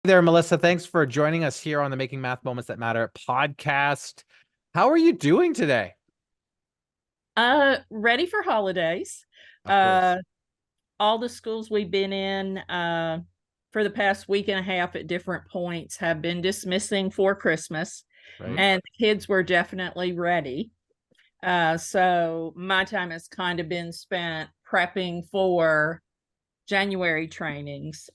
There, Melissa. Thanks for joining us here on the Making Math Moments That Matter podcast. How are you doing today? Ready for holidays. Of course. Uh, all the schools we've been in for the past week and a half at different points have been dismissing for Christmas, Right. and the kids were definitely ready. So my time has kind of been spent prepping for January trainings.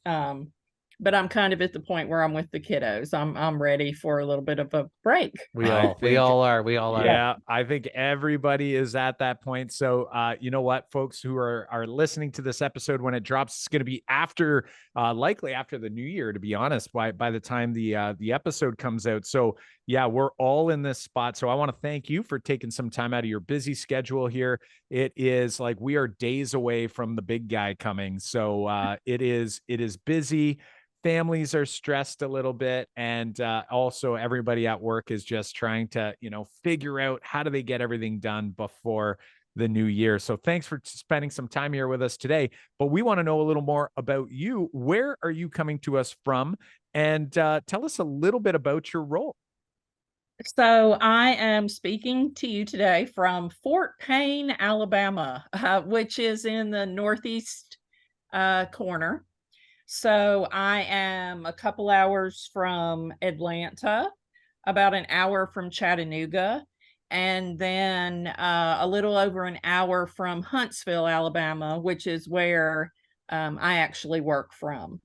But I'm kind of at the point where I'm with the kiddos. I'm ready for a little bit of a break. We I all we think, all are. We all are. yeah, I think everybody is at that point. So, you know what, folks who are listening to this episode when it drops, it's going to be after, likely after the new year, to be honest, by the time the episode comes out. So, yeah, we're all in this spot. So, I want to thank you for taking some time out of your busy schedule here. It is like we are days away from the big guy coming. So, it is busy. Families are stressed a little bit, and also everybody at work is just trying to figure out how do they get everything done before the new year. So thanks for spending some time here with us today, but we want to know a little more about you. Where are you coming to us from? And tell us a little bit about your role. So I am speaking to you today from Fort Payne, Alabama, which is in the northeast corner. So I am a couple hours from Atlanta, about an hour from Chattanooga, and then a little over an hour from Huntsville, Alabama, which is where I actually work from.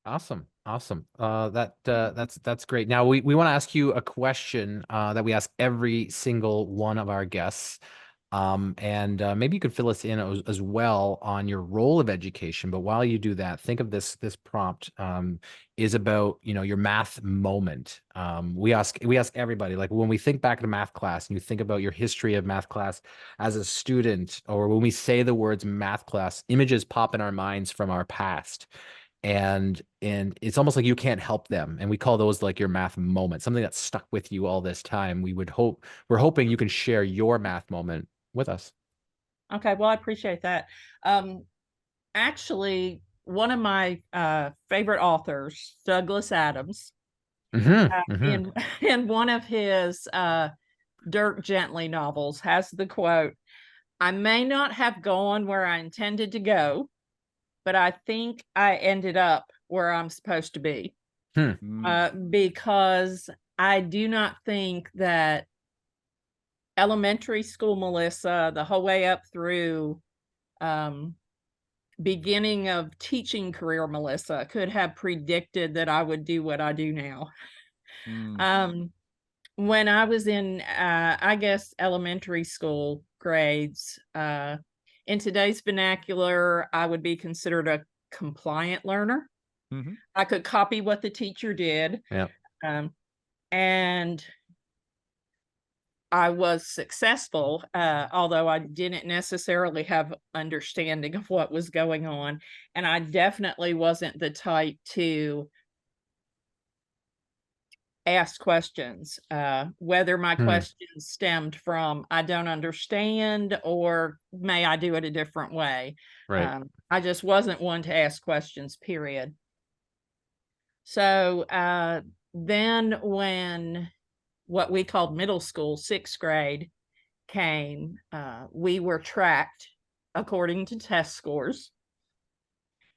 Awesome. Awesome. That's great. Now we want to ask you a question that we ask every single one of our guests. And maybe you could fill us in as well on your role of education. But while you do that, think of this prompt is about, your math moment. We ask everybody, like when we think back to math class and you think about your history of math class as a student, or when we say the words math class, images pop in our minds from our past. And it's almost like you can't help them. And we call those like your math moment, something that stuck with you all this time. We're hoping you can share your math moment with us. Okay, well, I appreciate that. Um, Actually, one of my favorite authors, Douglas Adams, Mm-hmm. in in one of his Dirk Gently novels, has the quote, "I may not have gone where I intended to go, but I think I ended up where I'm supposed to be." Hmm. Because I do not think that elementary school Melissa, the whole way up through um, beginning of teaching career Melissa, could have predicted that I would do what I do now. Mm. Um, when I was in, I guess, elementary school grades, in today's vernacular, I would be considered a compliant learner. Mm-hmm. I could copy what the teacher did. Yeah. Um, and I was successful, although I didn't necessarily have understanding of what was going on. And I definitely wasn't the type to ask questions, whether my Hmm. questions stemmed from I don't understand or may I do it a different way. Right. I just wasn't one to ask questions, period. So then when what we called middle school, sixth grade, came, we were tracked according to test scores.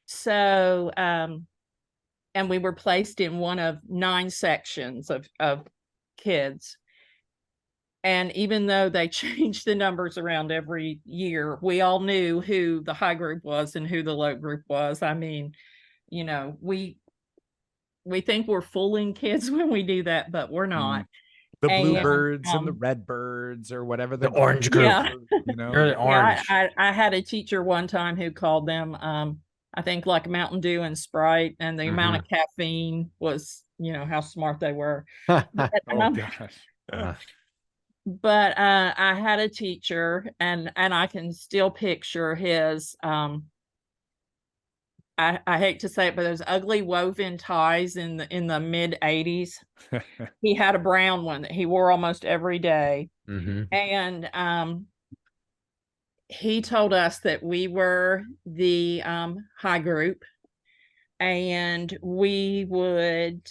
So, and we were placed in one of 9 sections of kids. And even though they changed the numbers around every year, we all knew who the high group was and who the low group was. I mean, we think we're fooling kids when we do that, but we're Mm. not. The And bluebirds and the redbirds, or whatever The the orange group. yeah, You're the Yeah. yeah, orange. I had a teacher one time who called them, I think like Mountain Dew and Sprite, and the amount Mm-hmm. of caffeine was, how smart they were. But, Oh gosh. Uh, I had a teacher, and I can still picture his, I hate to say it, but those ugly woven ties in the mid 80s. He had a brown one that he wore almost every day. mm-hmm. And he told us that we were the high group, and we would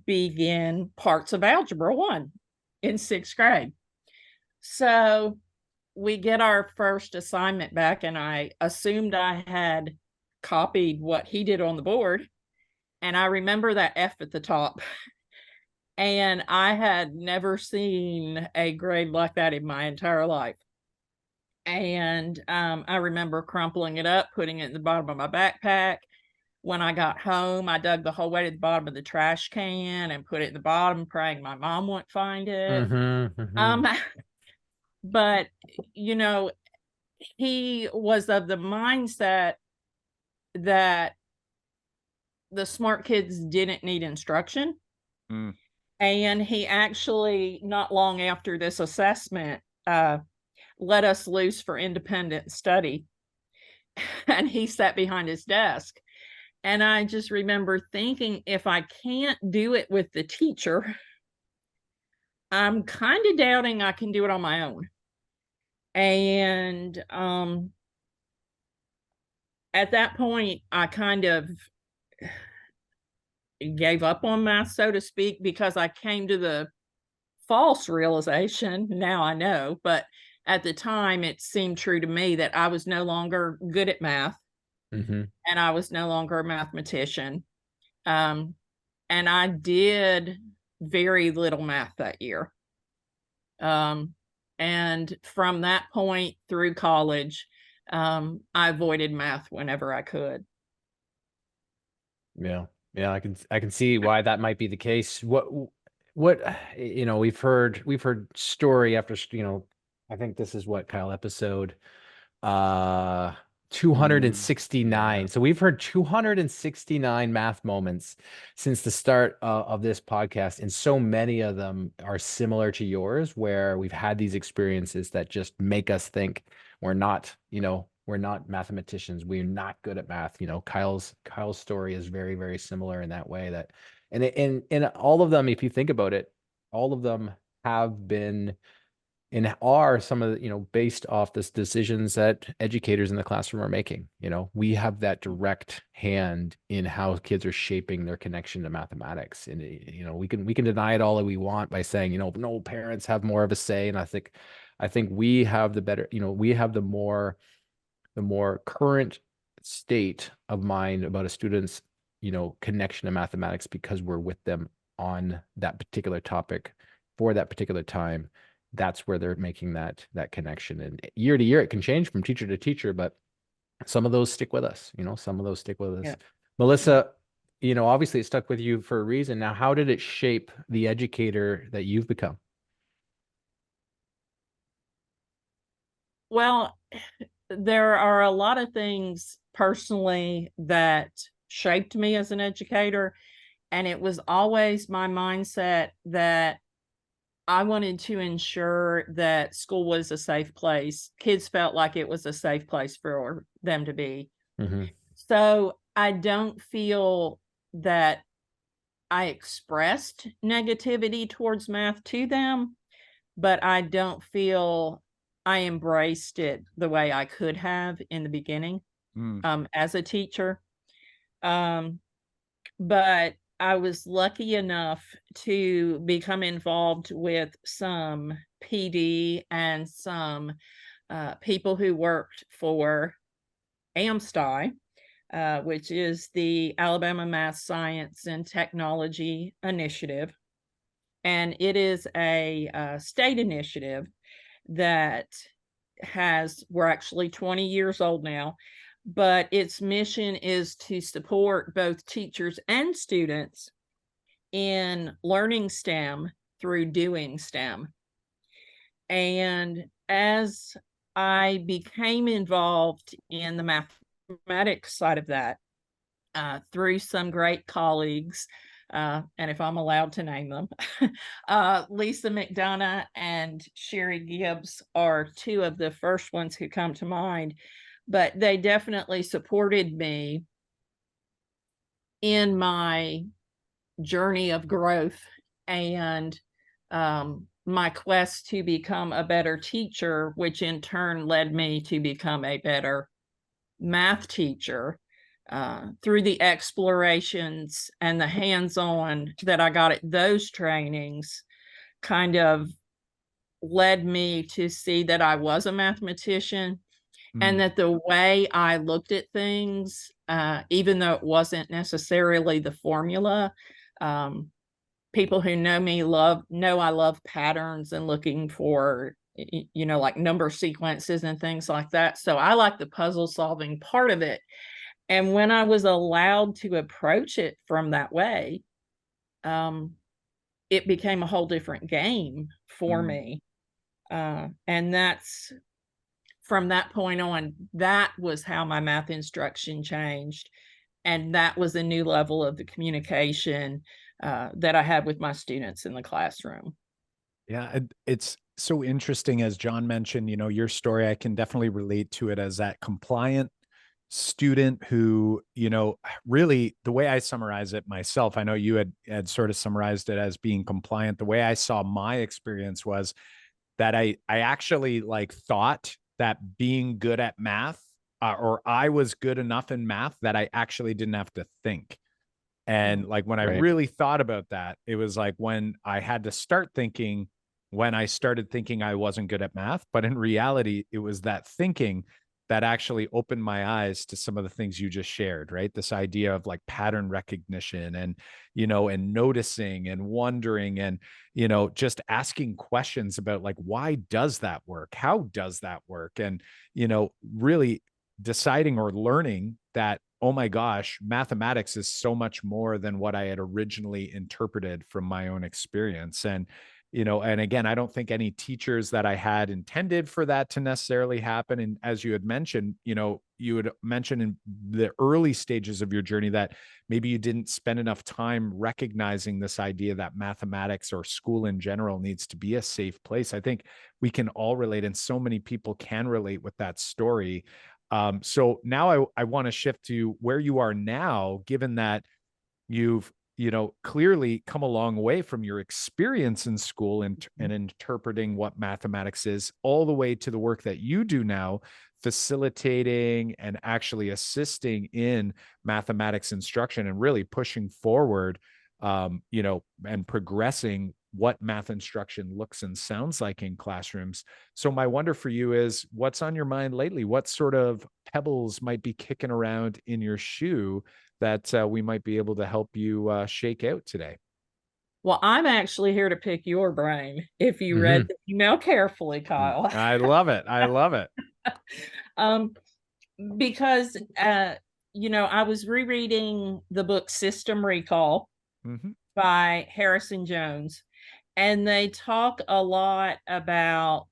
begin parts of Algebra 1 in 6th grade. So we get our first assignment back, and I assumed I had copied what he did on the board. And I remember that F at the top. And I had never seen a grade like that in my entire life. And I remember crumpling it up, putting it in the bottom of my backpack. When I got home, I dug the whole way to the bottom of the trash can and put it in the bottom, praying my mom wouldn't find it. But, you know, he was of the mindset that the smart kids didn't need instruction. And he actually, not long after this assessment, let us loose for independent study. And he sat behind his desk. And I just remember thinking, if I can't do it with the teacher, I'm kind of doubting I can do it on my own. And at that point, I kind of gave up on math, so to speak, because I came to the false realization, now I know, but at the time it seemed true to me, that I was no longer good at math, and I was no longer a mathematician. And I did very little math that year. And from that point through college, I avoided math whenever I could. Yeah. Yeah, I can see why that might be the case. What you know, we've heard story after, you know, I think this is what, Kyle, episode 269. So we've heard 269 math moments since the start of this podcast, and so many of them are similar to yours, where we've had these experiences that just make us think we're not, you know, we're not mathematicians, we're not good at math. You know, Kyle's story is very, very similar in that way. That and all of them, if you think about it, all of them have been and are some of the, you know, based off this decisions that educators in the classroom are making. You know, we have that direct hand in how kids are shaping their connection to mathematics. And, you know, we can deny it all that we want by saying, you know, no, parents have more of a say. And I think we have the better, you know, we have the more current state of mind about a student's, you know, connection to mathematics, because we're with them on that particular topic for that particular time. That's where they're making that connection. And year to year, it can change from teacher to teacher, but some of those stick with us, you know, some of those stick with us. Yeah. Melissa, you know, obviously it stuck with you for a reason. Now, how did it shape the educator that you've become? Well, there are a lot of things personally that shaped me as an educator. And it was always my mindset that I wanted to ensure that school was a safe place. Kids felt like it was a safe place for them to be. So I don't feel that I expressed negativity towards math to them, but I don't feel I embraced it the way I could have in the beginning as a teacher. But I was lucky enough to become involved with some PD and some people who worked for AMSTI, which is the Alabama Math, Science, and Technology Initiative. And it is a state initiative that we're actually 20 years old now, but its mission is to support both teachers and students in learning STEM through doing STEM. And as I became involved in the mathematics side of that, through some great colleagues, and if I'm allowed to name them, Lisa McDonough and Sherry Gibbs are two of the first ones who come to mind, but they definitely supported me in my journey of growth and my quest to become a better teacher, which in turn led me to become a better math teacher. through the explorations and the hands-on that I got at those trainings kind of led me to see that I was a mathematician and that the way I looked at things, even though it wasn't necessarily the formula, people who know me know I love patterns and looking for, you know, like number sequences and things like that. So I like the puzzle solving part of it. And when I was allowed to approach it from that way, it became a whole different game for me. And that's from that point on, that was how my math instruction changed. And that was a new level of the communication that I had with my students in the classroom. Yeah, it's so interesting. As John mentioned, you know, your story, I can definitely relate to it as that compliant student who, you know, really the way I summarize it myself, I know you had sort of summarized it as being compliant. The way I saw my experience was that I actually like thought that being good at math, or I was good enough in math that I actually didn't have to think. And like when I really thought about that, it was like when I had to start thinking, when I started thinking I wasn't good at math. But in reality, it was that thinking that actually opened my eyes to some of the things you just shared, right? This idea of like pattern recognition and, you know, and noticing and wondering and, you know, just asking questions about like, why does that work? How does that work? And, you know, really deciding or learning that, oh my gosh, mathematics is so much more than what I had originally interpreted from my own experience. And, you know, and again, I don't think any teachers that I had intended for that to necessarily happen. And as you had mentioned, you know, you had mentioned in the early stages of your journey that maybe you didn't spend enough time recognizing this idea that mathematics or school in general needs to be a safe place. I think we can all relate, and so many people can relate with that story. So now I want to shift to where you are now, given that you've, you know, clearly come a long way from your experience in school and interpreting what mathematics is, all the way to the work that you do now, facilitating and actually assisting in mathematics instruction and really pushing forward, you know, and progressing what math instruction looks and sounds like in classrooms. So my wonder for you is, what's on your mind lately? What sort of pebbles might be kicking around in your shoe that we might be able to help you shake out today? Well, I'm actually here to pick your brain if you read the email carefully, Kyle. I love it. I love it. Because, you know, I was rereading the book System Recall by Harrison Jones, and they talk a lot about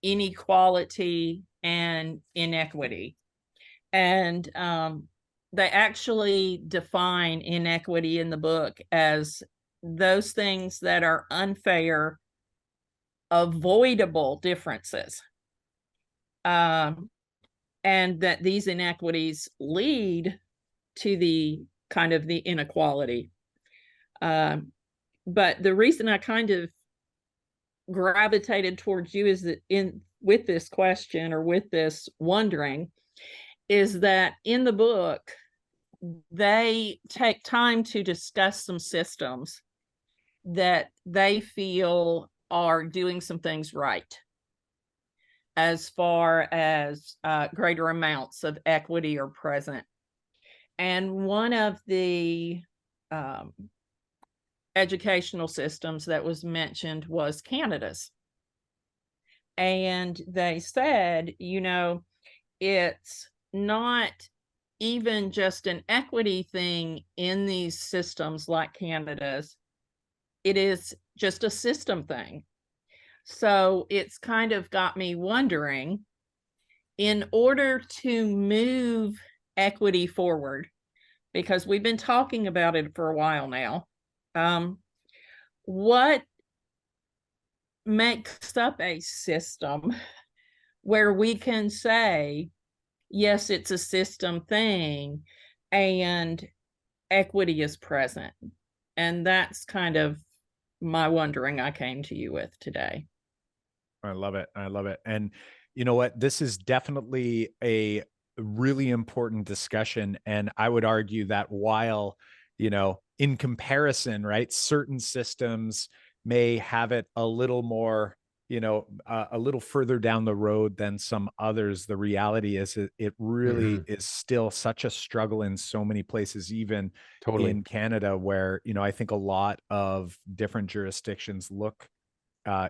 inequality and inequity. And they actually define inequity in the book as those things that are unfair, avoidable differences. And that these inequities lead to the kind of the inequality. But the reason I kind of gravitated towards you is that with this question or with this wondering is that in the book, they take time to discuss some systems that they feel are doing some things right as far as greater amounts of equity are present. And one of the educational systems that was mentioned was Canada's. And they said, you know, it's not even just an equity thing in these systems like Canada's. It is just a system thing. So it's kind of got me wondering, in order to move equity forward, because we've been talking about it for a while now, what makes up a system where we can say, yes, it's a system thing and equity is present? And that's kind of my wondering I came to you with today. I love it. I love it. And you know what? This is definitely a really important discussion. And I would argue that while, in comparison, right, certain systems may have it a little more, a little further down the road than some others, the reality is it really is still such a struggle in so many places, even Totally. in Canada, where, I think a lot of different jurisdictions look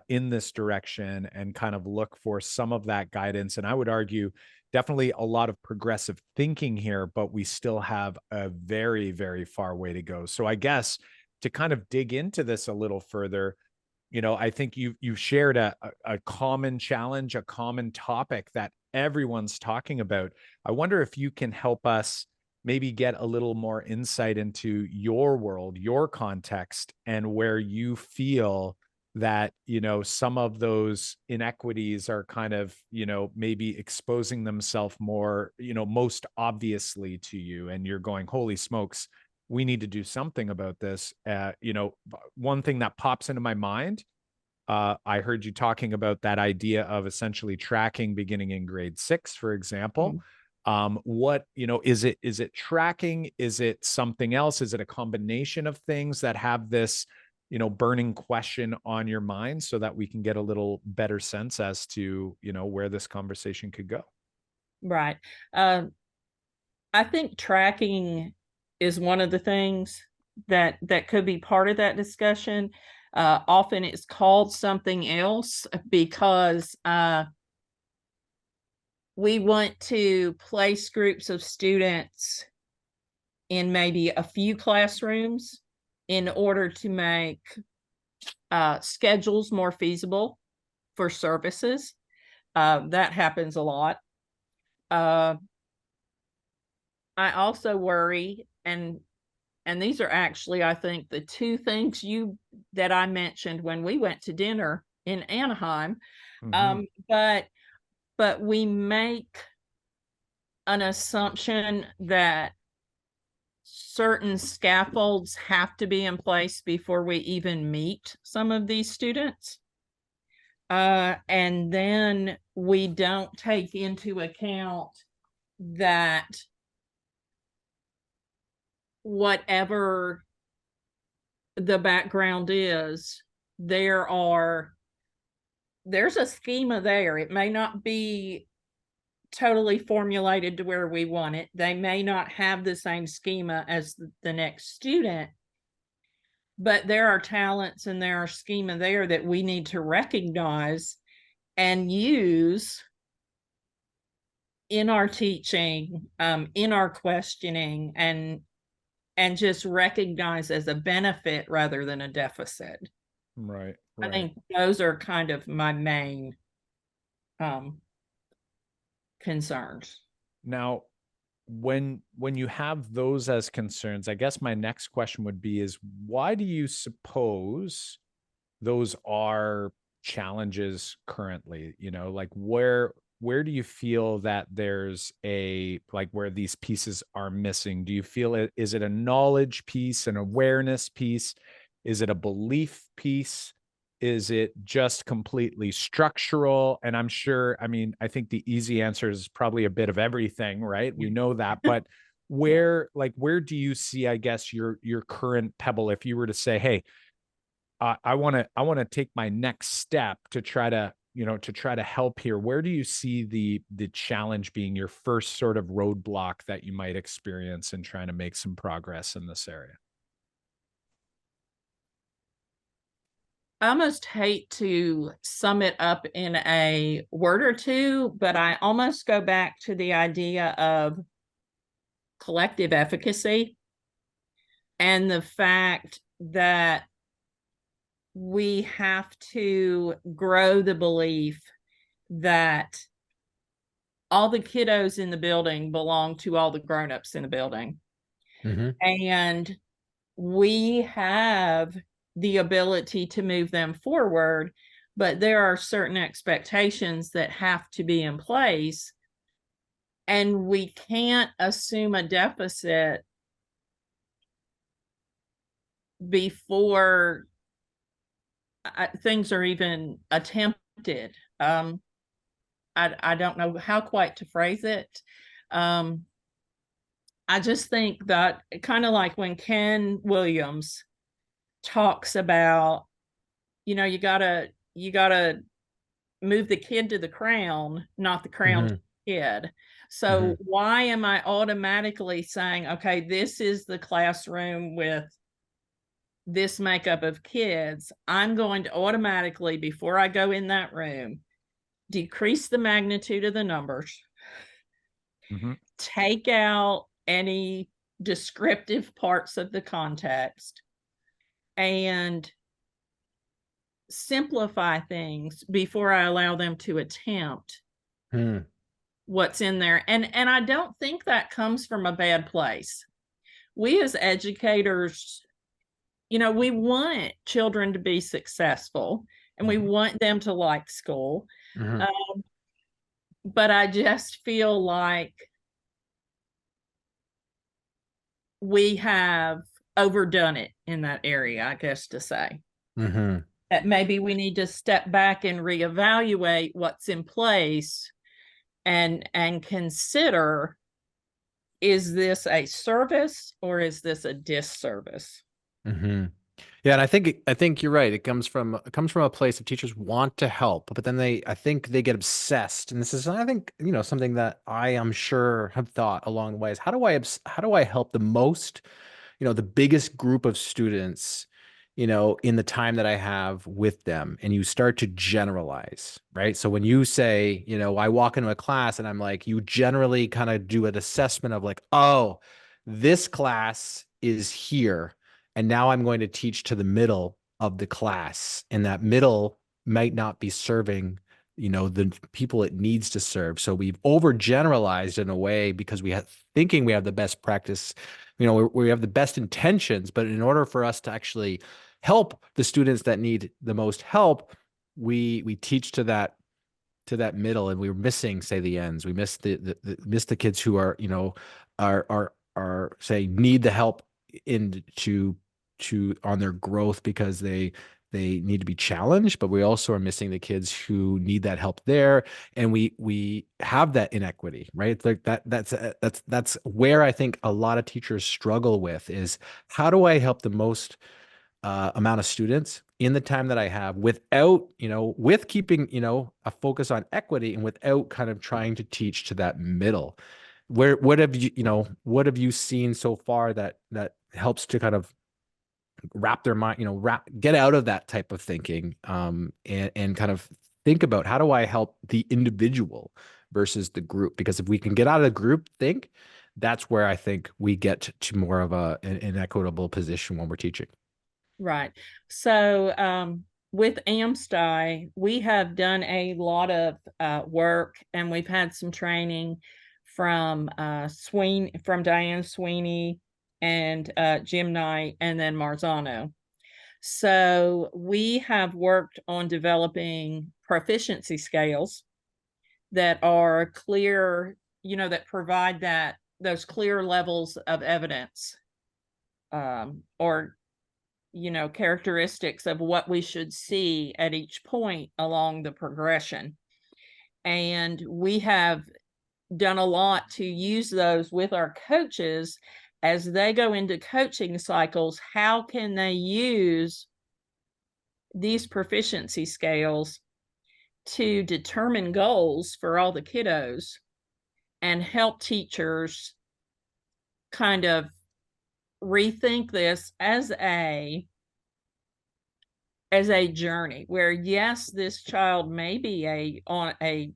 in this direction and kind of look for some of that guidance. And I would argue definitely a lot of progressive thinking here, but we still have a very, very far way to go. So I guess to kind of dig into this a little further, I think you've shared a common challenge, a common topic that everyone's talking about. I wonder if you can help us maybe get a little more insight into your world, your context, and where you feel that, some of those inequities are kind of, maybe exposing themselves more, most obviously to you. And you're going, holy smokes, we need to do something about this. One thing that pops into my mind, I heard you talking about that idea of essentially tracking beginning in grade 6, for example. What, is it tracking? Is it something else? Is it a combination of things that have this, burning question on your mind, so that we can get a little better sense as to, where this conversation could go? Right. I think tracking is one of the things that could be part of that discussion. Often it's called something else because we want to place groups of students in maybe a few classrooms in order to make schedules more feasible for services. That happens a lot. I also worry, and these are actually, I think, the two things that I mentioned when we went to dinner in Anaheim. But we make an assumption that certain scaffolds have to be in place before we even meet some of these students. And then we don't take into account that whatever the background is, there's a schema there. It may not be totally formulated to where we want it. They may not have the same schema as the next student, but there are talents and there are schema there that we need to recognize and use in our teaching, in our questioning, and just recognize as a benefit rather than a deficit. Right. I think those are kind of my main concerns. Now, when you have those as concerns, I guess my next question would be is, why do you suppose those are challenges currently? Like where do you feel that there's where these pieces are missing? Do you feel is it a knowledge piece, an awareness piece? Is it a belief piece? Is it just completely structural? And I'm sure, I think the easy answer is probably a bit of everything, right? We know that, but where do you see, I guess, your current pebble, if you were to say, hey, I want to take my next step to try to help here. Where do you see the challenge being, your first sort of roadblock that you might experience in trying to make some progress in this area? I almost hate to sum it up in a word or two, but I almost go back to the idea of collective efficacy and the fact that we have to grow the belief that all the kiddos in the building belong to all the grown-ups in the building. And we have the ability to move them forward, but there are certain expectations that have to be in place, and we can't assume a deficit before things are even attempted. I don't know how quite to phrase it, I just think that kind of like when Ken Williams talks about, you gotta move the kid to the crown, not the crown to the kid. So why am I automatically saying, okay, this is the classroom with this makeup of kids? I'm going to automatically, before I go in that room, decrease the magnitude of the numbers, take out any descriptive parts of the context, and simplify things before I allow them to attempt what's in there. And I don't think that comes from a bad place. We as educators, we want children to be successful and we want them to like school. But I just feel like we have overdone it in that area, I guess to say. That maybe we need to step back and reevaluate what's in place and consider, is this a service or is this a disservice? Yeah, and I think you're right. It comes from a place of teachers want to help, but then I think they get obsessed. And this is, I think, something that I am sure have thought along the way is how do I help the most, the biggest group of students, in the time that I have with them. And you start to generalize, right? So when you say, I walk into a class and I'm like, you generally kind of do an assessment of like, oh, this class is here. And now I'm going to teach to the middle of the class. And that middle might not be serving, the people it needs to serve. So we've overgeneralized in a way because we have thinking we have the best practice, we have the best intentions, but in order for us to actually help the students that need the most help, we teach to that middle, and we're missing, say, the ends. We miss the kids who are, are say need the help to on their growth because they need to be challenged, but we also are missing the kids who need that help there. And we have that inequity, right? Like that's where I think a lot of teachers struggle with is how do I help the most amount of students in the time that I have without, with keeping, a focus on equity and without kind of trying to teach to that middle. What have you seen so far that helps to kind of wrap their mind, get out of that type of thinking, and kind of think about how do I help the individual versus the group? Because if we can get out of the group think, that's where I think we get to more of an equitable position when we're teaching. Right. So with AMSTI, we have done a lot of work, and we've had some training from Diane Sweeney and Jim Knight and then Marzano. So we have worked on developing proficiency scales that are clear, that provide those clear levels of evidence, or characteristics of what we should see at each point along the progression. And we have done a lot to use those with our coaches as they go into coaching cycles. How can they use these proficiency scales to determine goals for all the kiddos and help teachers kind of rethink this as a journey where, yes, this child may be on a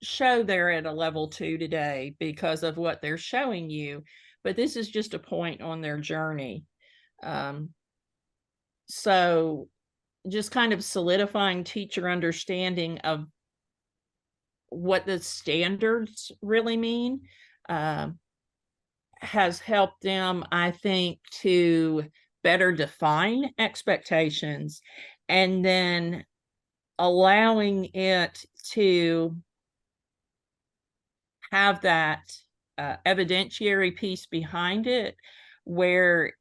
show they're at a level 2 today because of what they're showing you, but this is just a point on their journey. So just kind of solidifying teacher understanding of what the standards really mean has helped them, I think, to better define expectations and then allowing it to have that evidentiary piece behind it where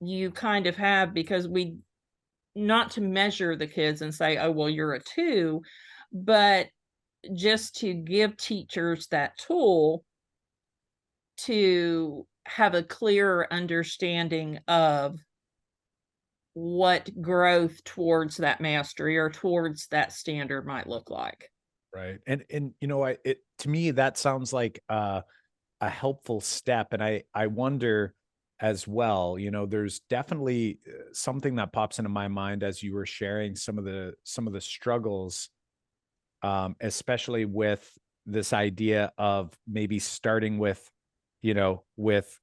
you kind of have, because not to measure the kids and say, oh, well, you're a 2, but just to give teachers that tool to have a clearer understanding of what growth towards that mastery or towards that standard might look like. Right. And you know, it to me that sounds like a helpful step. And I wonder as well, you know, there's definitely something that pops into my mind as you were sharing some of the struggles, especially with this idea of maybe starting with, you know, with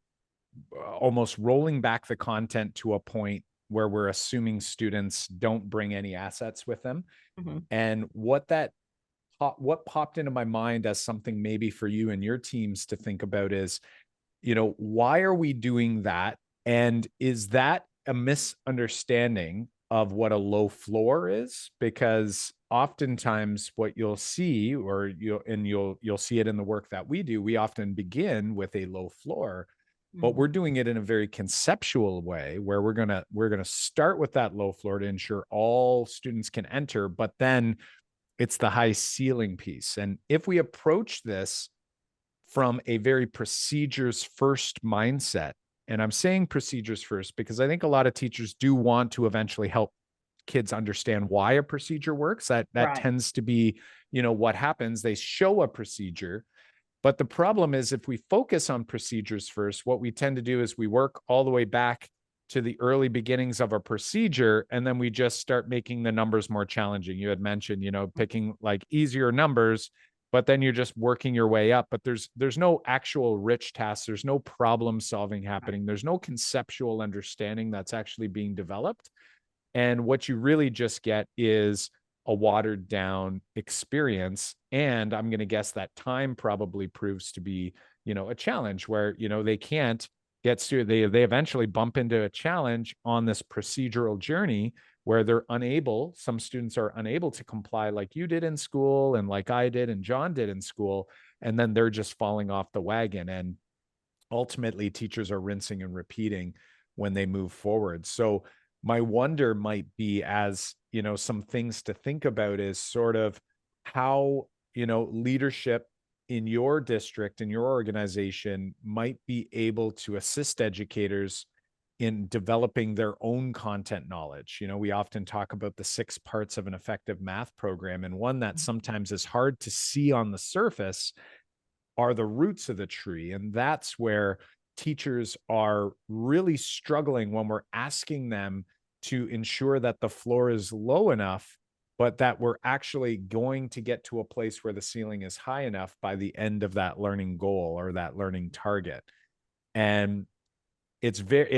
almost rolling back the content to a point where we're assuming students don't bring any assets with them. Mm-hmm. And what popped into my mind as something maybe for you and your teams to think about is, you know, why are we doing that? And is that a misunderstanding of what a low floor is? Because oftentimes what you'll see, or you'll see it in the work that we do, we often begin with a low floor, but we're doing it in a very conceptual way where we're going to start with that low floor to ensure all students can enter, but then it's the high ceiling piece. And if we approach this from a very procedures first mindset, and I'm saying procedures first because I think a lot of teachers do want to eventually help kids understand why a procedure works. That Right. tends to be, you know, what happens. They show a procedure, but the problem is if we focus on procedures first, what we tend to do is we work all the way back to the early beginnings of a procedure, and then we just start making the numbers more challenging. You had mentioned, you know, picking like easier numbers, but then you're just working your way up. But there's no actual rich tasks. There's no problem solving happening. There's no conceptual understanding that's actually being developed. And what you really just get is a watered down experience. And I'm going to guess that time probably proves to be, you know, a challenge where, you know, they can't get to, they eventually bump into a challenge on this procedural journey where some students are unable to comply like you did in school and like I did and John did in school. And then they're just falling off the wagon. And ultimately teachers are rinsing and repeating when they move forward. So my wonder might be, as you know, some things to think about is sort of how, you know, leadership in your district, in your organization might be able to assist educators in developing their own content knowledge. You know, we often talk about the 6 parts of an effective math program, and one that sometimes is hard to see on the surface are the roots of the tree. And that's where teachers are really struggling when we're asking them to ensure that the floor is low enough, but that we're actually going to get to a place where the ceiling is high enough by the end of that learning goal or that learning target. And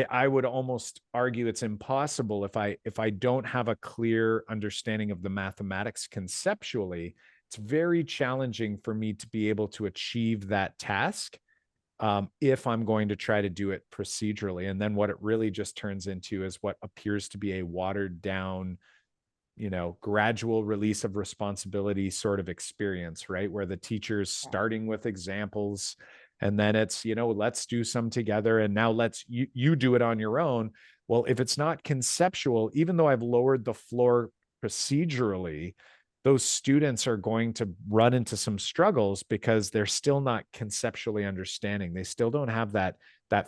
I would almost argue it's impossible if I don't have a clear understanding of the mathematics conceptually. It's very challenging for me to be able to achieve that task if I'm going to try to do it procedurally. And then what it really just turns into is what appears to be a watered down, you know, gradual release of responsibility sort of experience, right? Where the teacher's starting with examples, and then it's, you know, let's do some together. And now you do it on your own. Well, if it's not conceptual, even though I've lowered the floor procedurally, those students are going to run into some struggles because they're still not conceptually understanding. They still don't have that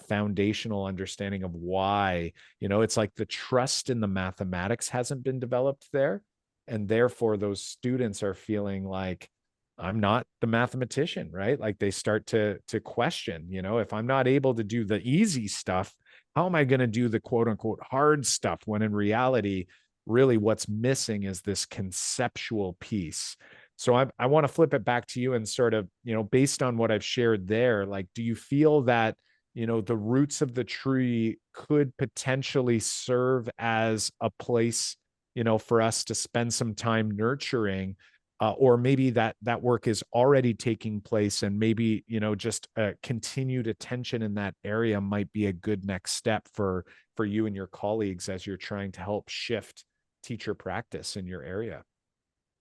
foundational understanding of why, you know, it's like the trust in the mathematics hasn't been developed there. And therefore those students are feeling like, I'm not the mathematician, right? Like they start to question, you know, if I'm not able to do the easy stuff, how am I going to do the quote unquote hard stuff? When in reality, really what's missing is this conceptual piece. So I want to flip it back to you and sort of, you know, based on what I've shared there, like, do you feel that, you know, the roots of the tree could potentially serve as a place, you know, for us to spend some time nurturing, or maybe that work is already taking place, and maybe, you know, just continued attention in that area might be a good next step for you and your colleagues as you're trying to help shift teacher practice in your area?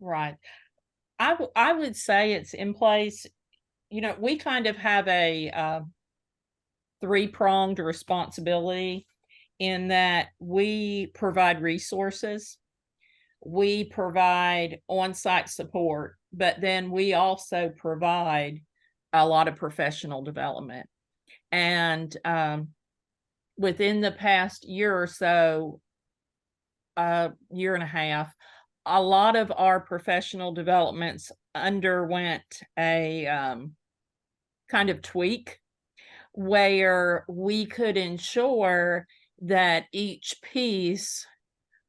Right. I would say it's in place. You know, we kind of have a three-pronged responsibility in that we provide resources, we provide on-site support, but then we also provide a lot of professional development. And within the past year or so, year and a half, a lot of our professional developments underwent a kind of tweak where we could ensure that each piece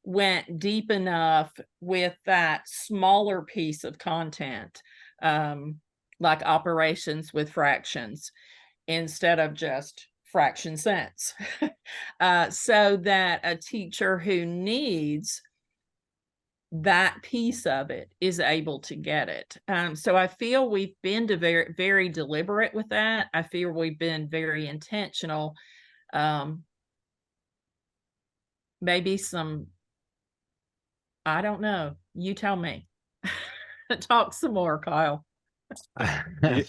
went deep enough with that smaller piece of content, like operations with fractions, instead of just fraction sense. So that a teacher who needs that piece of it is able to get it. So I feel we've been very, very deliberate with that. I feel we've been very intentional. Maybe some, I don't know. You tell me. Talk some more, Kyle.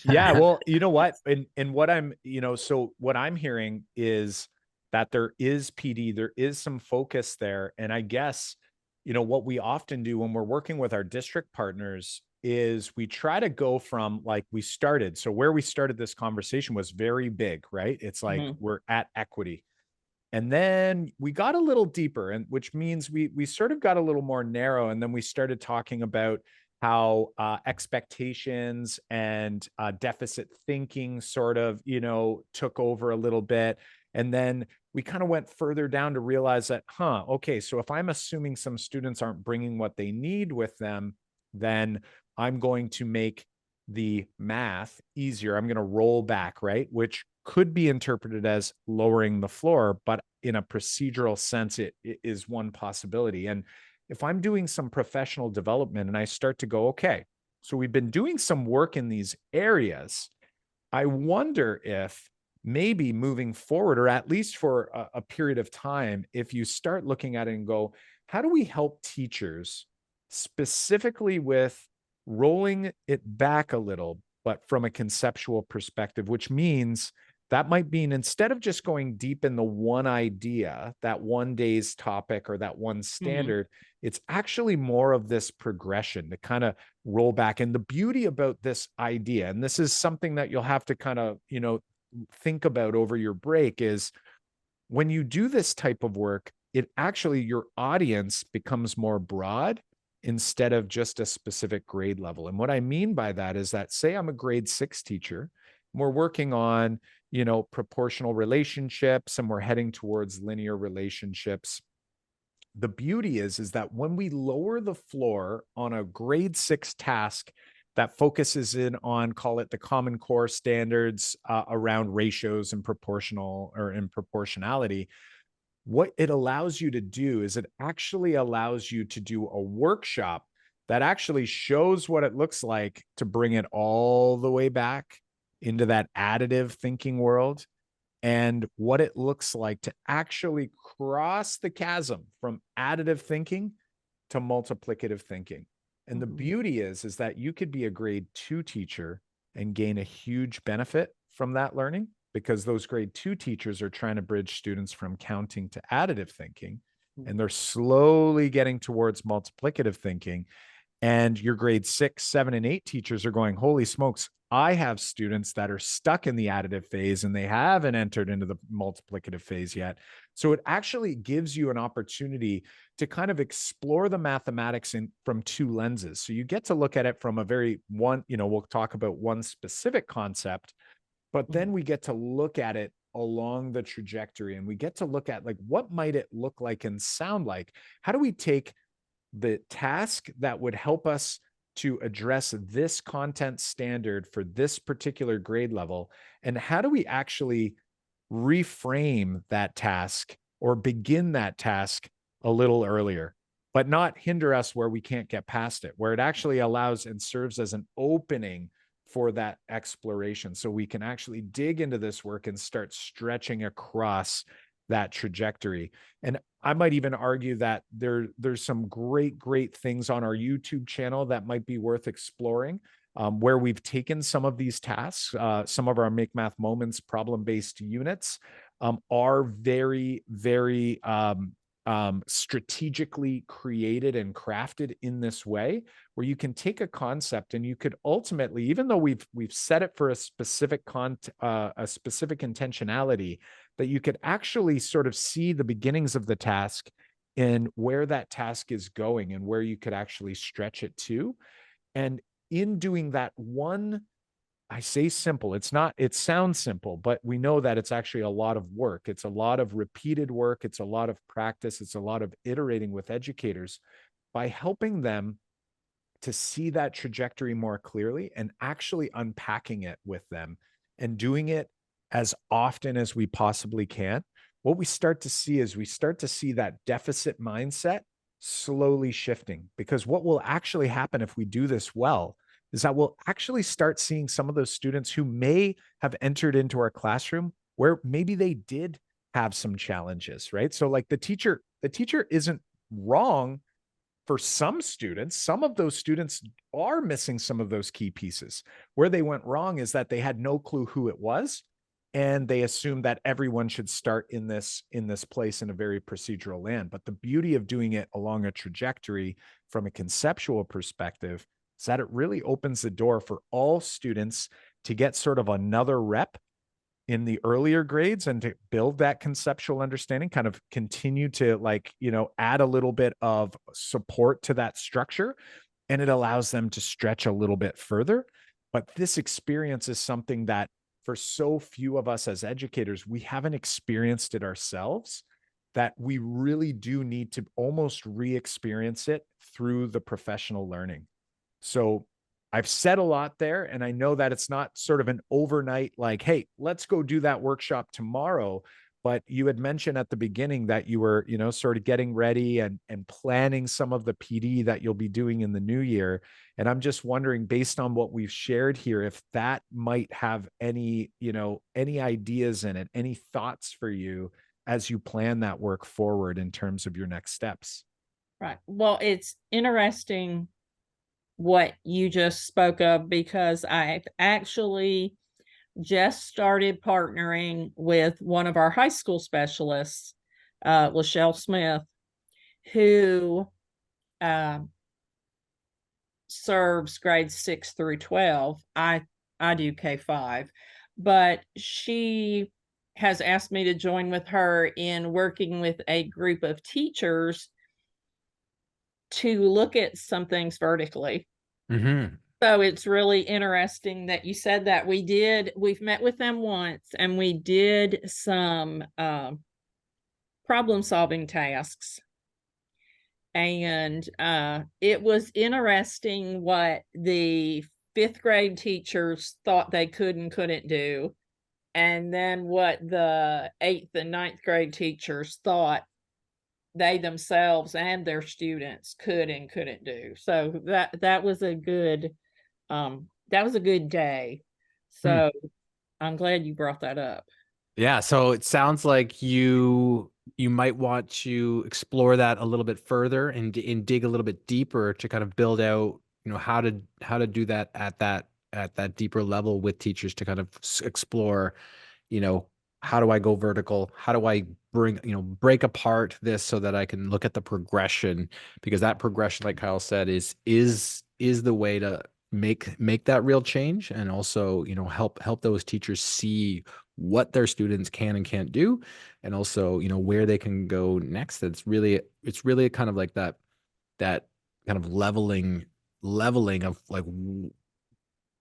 Yeah, well, you know what? And what I'm, so what I'm hearing is that there is PD, there is some focus there. And I guess, what we often do when we're working with our district partners is we try to go from like we started. So where we started this conversation was very big, right? It's like we're at equity. And then we got a little deeper, and which means we sort of got a little more narrow. And then we started talking about how expectations and deficit thinking sort of, took over a little bit. And then we kind of went further down to realize that, okay, so if I'm assuming some students aren't bringing what they need with them, then I'm going to make the math easier. I'm going to roll back, right? Which could be interpreted as lowering the floor, but in a procedural sense, it is one possibility. And if I'm doing some professional development and I start to go, okay, so we've been doing some work in these areas, I wonder if maybe moving forward, or at least for a period of time, if you start looking at it and go, how do we help teachers specifically with rolling it back a little, but from a conceptual perspective, which means that might mean instead of just going deep in the one idea, that one day's topic or that one standard, it's actually more of this progression to kind of roll back. And the beauty about this idea, and this is something that you'll have to kind of, think about over your break, is when you do this type of work, it actually, your audience becomes more broad instead of just a specific grade level. And what I mean by that is that, say I'm a grade 6 teacher, we're working on, proportional relationships, and we're heading towards linear relationships. The beauty is that when we lower the floor on a grade 6 task that focuses in on, call it the Common Core standards around ratios and proportionality, what it allows you to do is it actually allows you to do a workshop that actually shows what it looks like to bring it all the way back into that additive thinking world, and what it looks like to actually cross the chasm from additive thinking to multiplicative thinking. And the beauty is that you could be a grade 2 teacher and gain a huge benefit from that learning, because those grade 2 teachers are trying to bridge students from counting to additive thinking, and they're slowly getting towards multiplicative thinking. And your grade 6, 7, and 8 teachers are going, holy smokes, I have students that are stuck in the additive phase and they haven't entered into the multiplicative phase yet. So it actually gives you an opportunity to kind of explore the mathematics from 2 lenses. So you get to look at it from a very one, we'll talk about one specific concept, but then we get to look at it along the trajectory, and we get to look at, like, what might it look like and sound like? How do we take the task that would help us to address this content standard for this particular grade level, and how do we actually reframe that task or begin that task a little earlier, but not hinder us where we can't get past it, where it actually allows and serves as an opening for that exploration, so we can actually dig into this work and start stretching across that trajectory. And I might even argue that there's some great things on our YouTube channel that might be worth exploring, where we've taken some of these tasks. Some of our Make Math Moments problem-based units are very strategically created and crafted in this way, where you can take a concept and you could ultimately, even though we've set it for a specific intentionality, that you could actually sort of see the beginnings of the task and where that task is going and where you could actually stretch it to. And in doing that one, I say simple, it's not, it sounds simple, but we know that it's actually a lot of work. It's a lot of repeated work. It's a lot of practice. It's a lot of iterating with educators. By helping them to see that trajectory more clearly and actually unpacking it with them and doing it as often as we possibly can, what we start to see is we start to see that deficit mindset slowly shifting. Because what will actually happen if we do this well is that we'll actually start seeing some of those students who may have entered into our classroom where maybe they did have some challenges, right? So like the teacher isn't wrong for some students. Some of those students are missing some of those key pieces. Where they went wrong is that they had no clue who it was, and they assumed that everyone should start in this place in a very procedural land. But the beauty of doing it along a trajectory from a conceptual perspective is that it really opens the door for all students to get sort of another rep in the earlier grades and to build that conceptual understanding, kind of continue to add a little bit of support to that structure. And it allows them to stretch a little bit further. But this experience is something that for so few of us as educators, we haven't experienced it ourselves, that we really do need to almost re-experience it through the professional learning. So I've said a lot there, and I know that it's not sort of an overnight, like, hey, let's go do that workshop tomorrow. But you had mentioned at the beginning that you were, sort of getting ready and planning some of the PD that you'll be doing in the new year. And I'm just wondering, based on what we've shared here, if that might have any ideas in it, any thoughts for you as you plan that work forward in terms of your next steps. Right. Well, it's interesting what you just spoke of, because I've actually just started partnering with one of our high school specialists, Lachelle Smith, who serves grades 6 through 12. I do K-5, but she has asked me to join with her in working with a group of teachers to look at some things vertically. Mm-hmm. So it's really interesting that you said that. We've met with them once, and we did some problem solving tasks. And it was interesting what the 5th grade teachers thought they could and couldn't do, and then what the 8th and 9th grade teachers thought they themselves and their students could and couldn't do. So that was a good day. So I'm glad you brought that up. Yeah, so it sounds like you might want to explore that a little bit further and dig a little bit deeper to kind of build out, how to do that at that deeper level with teachers to kind of explore, how do I go vertical? How do I break apart this so that I can look at the progression? Because that progression, like Kyle said, is the way to make that real change, and also, help those teachers see what their students can and can't do, and also, where they can go next. It's really kind of like that kind of leveling of like,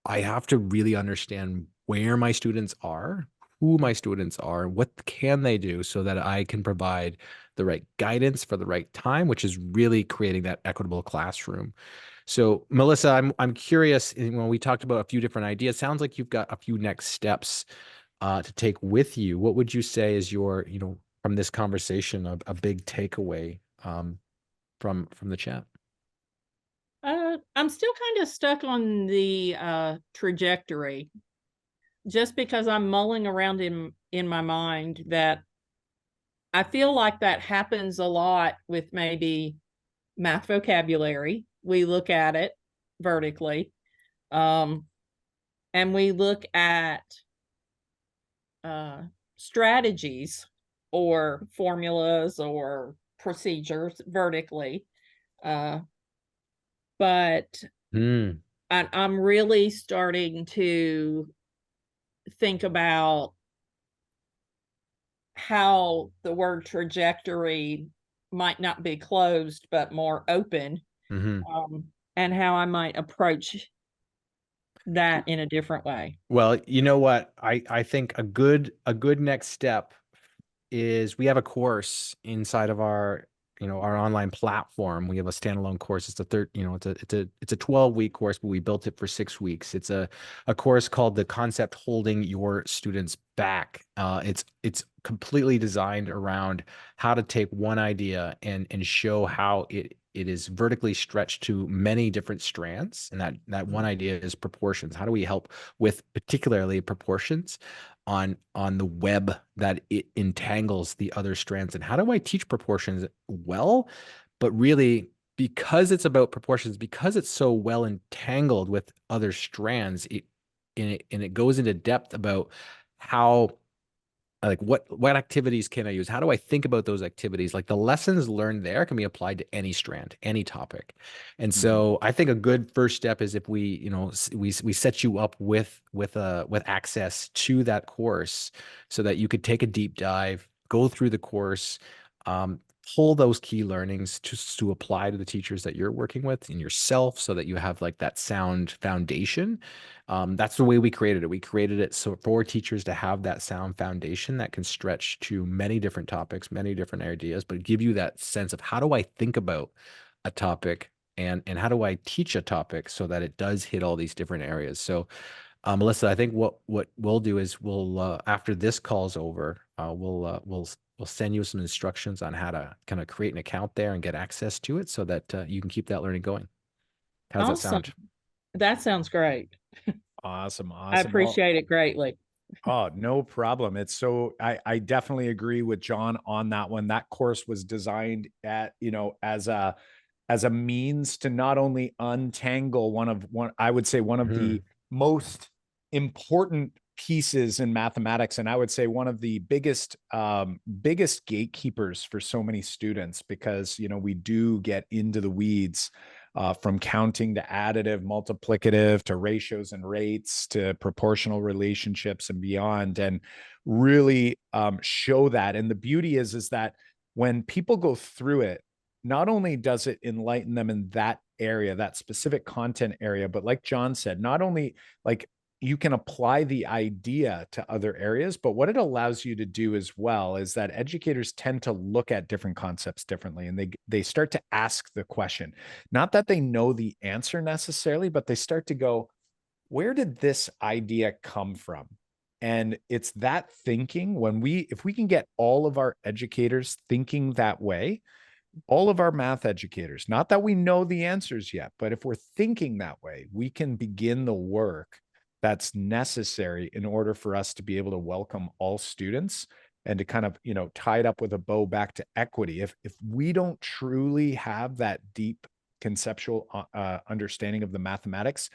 I have to really understand where my students are, who my students are, what can they do, so that I can provide the right guidance for the right time, which is really creating that equitable classroom. So, Melissa, I'm curious. When we talked about a few different ideas, sounds like you've got a few next steps to take with you. What would you say is your, from this conversation, a big takeaway from the chat? I'm still kind of stuck on the trajectory, just because I'm mulling around in my mind that I feel like that happens a lot with maybe math vocabulary. We look at it vertically, and we look at strategies or formulas or procedures vertically. But I'm really starting to think about how the word trajectory might not be closed, but more open, and how I might approach that in a different way. Well, you know what? I think a good next step is we have a course inside of our our online platform. We have a standalone course. It's a 12-week course, but we built it for 6 weeks. It's a course called The Concept Holding Your Students Back. It's completely designed around how to take one idea and show how it is vertically stretched to many different strands. And that one idea is proportions. How do we help with particularly proportions on the web that it entangles the other strands? And how do I teach proportions well, but really, because it's about proportions, because it's so well entangled with other strands, and it goes into depth about how, like, what activities can I use? How do I think about those activities? Like, the lessons learned there can be applied to any strand, any topic. And so I think a good first step is if we set you up with access to that course, so that you could take a deep dive, go through the course, pull those key learnings to apply to the teachers that you're working with and yourself, so that you have like that sound foundation. That's the way we created it. We created it so for teachers to have that sound foundation that can stretch to many different topics, many different ideas, but give you that sense of how do I think about a topic, and how do I teach a topic so that it does hit all these different areas. So Melissa, I think what we'll do is we'll after this call's over, we'll send you some instructions on how to kind of create an account there and get access to it, so that you can keep that learning going. How does that sound? That sounds great. Awesome. I appreciate it greatly. Oh, no problem. It's so I definitely agree with John on that one. That course was designed as a means to not only untangle one of the most important pieces in mathematics, and I would say one of the biggest gatekeepers for so many students, because we do get into the weeds, from counting to additive, multiplicative, to ratios and rates, to proportional relationships and beyond, and really show that. And the beauty is that when people go through it, not only does it enlighten them in that area, that specific content area, but like John said, not only like you can apply the idea to other areas, but what it allows you to do as well is that educators tend to look at different concepts differently, and they start to ask the question. Not that they know the answer necessarily, but they start to go, where did this idea come from? And it's that thinking if we can get all of our educators thinking that way, all of our math educators, not that we know the answers yet, but if we're thinking that way, we can begin the work that's necessary in order for us to be able to welcome all students and to kind of, tie it up with a bow back to equity. If we don't truly have that deep conceptual understanding of the mathematics,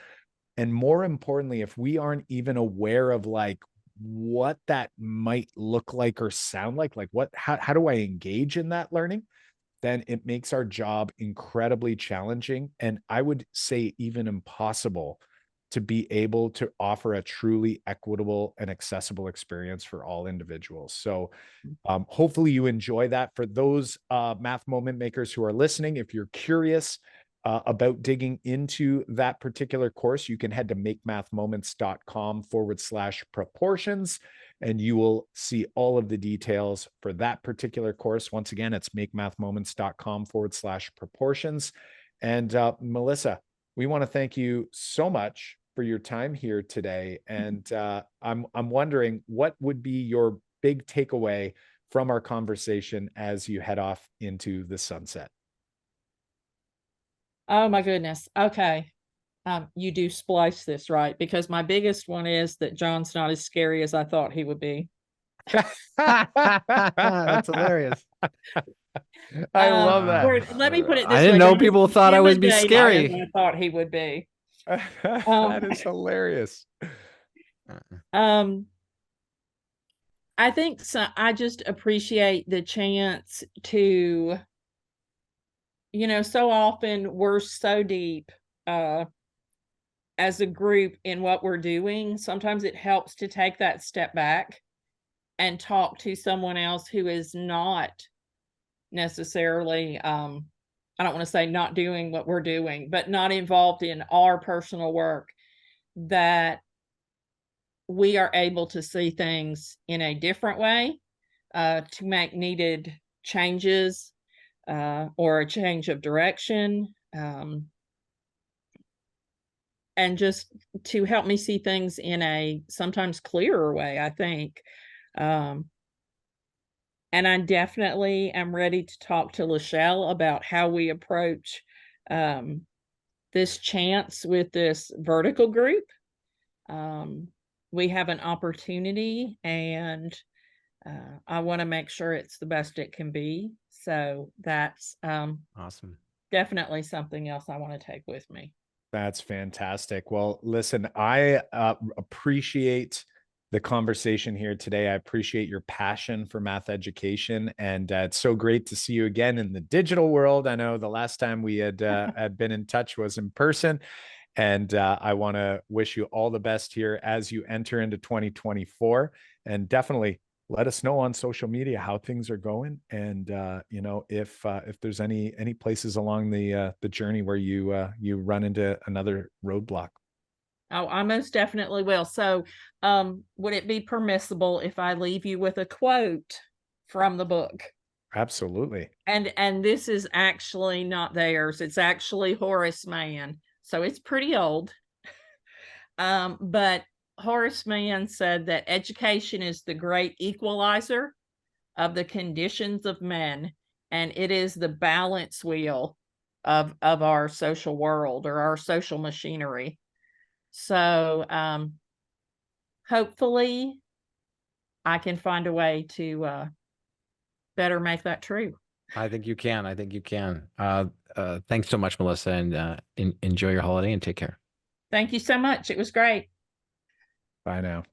and more importantly, if we aren't even aware of like what that might look like or sound like how do I engage in that learning, then it makes our job incredibly challenging, and I would say even impossible, to be able to offer a truly equitable and accessible experience for all individuals. So hopefully you enjoy that. For those math moment makers who are listening, if you're curious about digging into that particular course, you can head to makemathmoments.com/proportions, and you will see all of the details for that particular course. Once again, it's makemathmoments.com/proportions. And Melissa, we want to thank you so much for your time here today. And I'm wondering, what would be your big takeaway from our conversation as you head off into the sunset? Oh my goodness. Okay. You do splice this, right? Because my biggest one is that John's not as scary as I thought he would be. That's hilarious. I love that. Or let me put it this way. I didn't know people thought I would be scary. I thought he would be. That is hilarious. I think so. I just appreciate the chance to you know, so often we're so deep as a group in what we're doing. Sometimes it helps to take that step back and talk to someone else who is not necessarily, I don't want to say not doing what we're doing, but not involved in our personal work, that we are able to see things in a different way, to make needed changes, or a change of direction, and just to help me see things in a sometimes clearer way, I think. Um, and I definitely am ready to talk to Lachelle about how we approach this chance with this vertical group. We have an opportunity, and I want to make sure it's the best it can be. So that's Awesome. definitely something else I want to take with me. That's fantastic. Well, listen, I appreciate the conversation here today. I appreciate your passion for math education, and it's so great to see you again in the digital world. I know the last time we had had been in touch was in person, and I want to wish you all the best here as you enter into 2024, and definitely let us know on social media how things are going, and you know, if there's any places along the journey where you run into another roadblock. Oh, I most definitely will. So, would it be permissible if I leave you with a quote from the book? Absolutely. And this is actually not theirs. It's actually Horace Mann. So it's pretty old. But Horace Mann said that education is the great equalizer of the conditions of men, and it is the balance wheel of our social world, or our social machinery. So hopefully I can find a way to better make that true. I think you can. I think you can. Thanks so much, Melissa, and enjoy your holiday and take care. Thank you so much. It was great. Bye now.